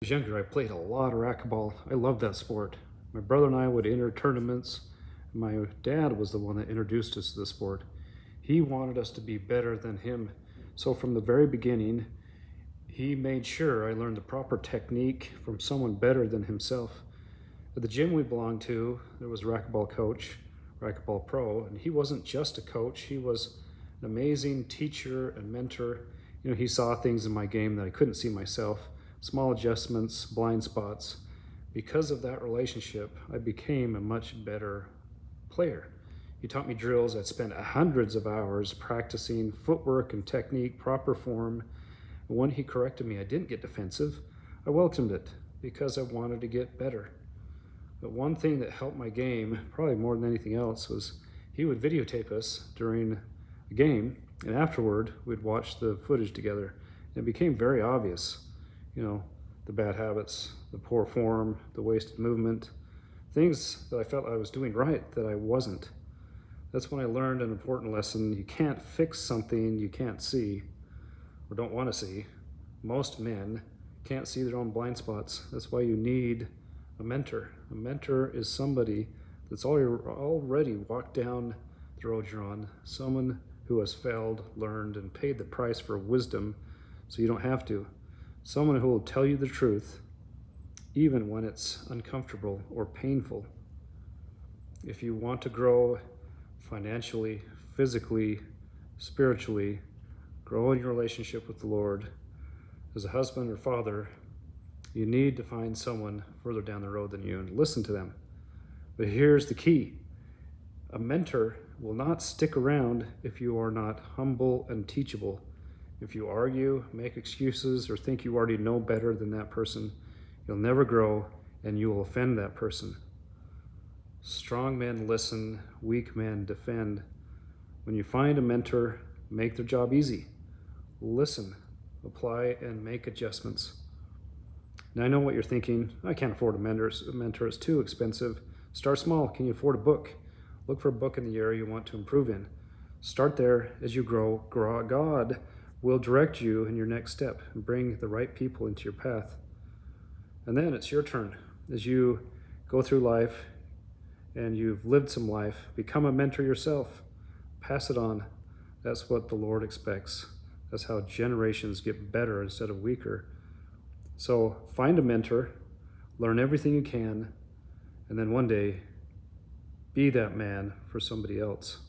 was younger, I played a lot of racquetball. I loved that sport. My brother and I would enter tournaments. My dad was the one that introduced us to the sport. He wanted us to be better than him. So from the very beginning, he made sure I learned the proper technique from someone better than himself. At the gym we belonged to, there was a racquetball coach, racquetball pro, and he wasn't just a coach, he was an amazing teacher and mentor. He saw things in my game that I couldn't see myself, small adjustments, blind spots. Because of that relationship, I became a much better player. He taught me drills. I'd spent hundreds of hours practicing footwork and technique, proper form. And when he corrected me, I didn't get defensive. I welcomed it because I wanted to get better. But one thing that helped my game, probably more than anything else, was he would videotape us during a game, and afterward, we'd watch the footage together. And it became very obvious, the bad habits, the poor form, the wasted movement, things that I felt I was doing right that I wasn't. That's when I learned an important lesson. You can't fix something you can't see or don't want to see. Most men can't see their own blind spots. That's why you need a mentor. A mentor is somebody that's already walked down the road you're on, someone who has failed, learned, and paid the price for wisdom so you don't have to. Someone who will tell you the truth even when it's uncomfortable or painful. If you want to grow financially, physically, spiritually, grow in your relationship with the Lord, as a husband or father, you need to find someone further down the road than you and listen to them. But here's the key. A mentor will not stick around if you are not humble and teachable. If you argue, make excuses, or think you already know better than that person, you'll never grow and you will offend that person. Strong men listen, weak men defend. When you find a mentor, make their job easy. Listen, apply, and make adjustments. Now I know what you're thinking. I can't afford a mentor. It's too expensive. Start small. Can you afford a book? Look for a book in the area you want to improve in. Start there. As you grow, God will direct you in your next step and bring the right people into your path. And then it's your turn. As you go through life and you've lived some life, become a mentor yourself. Pass it on. That's what the Lord expects. That's how generations get better instead of weaker. So find a mentor, learn everything you can, and then one day be that man for somebody else.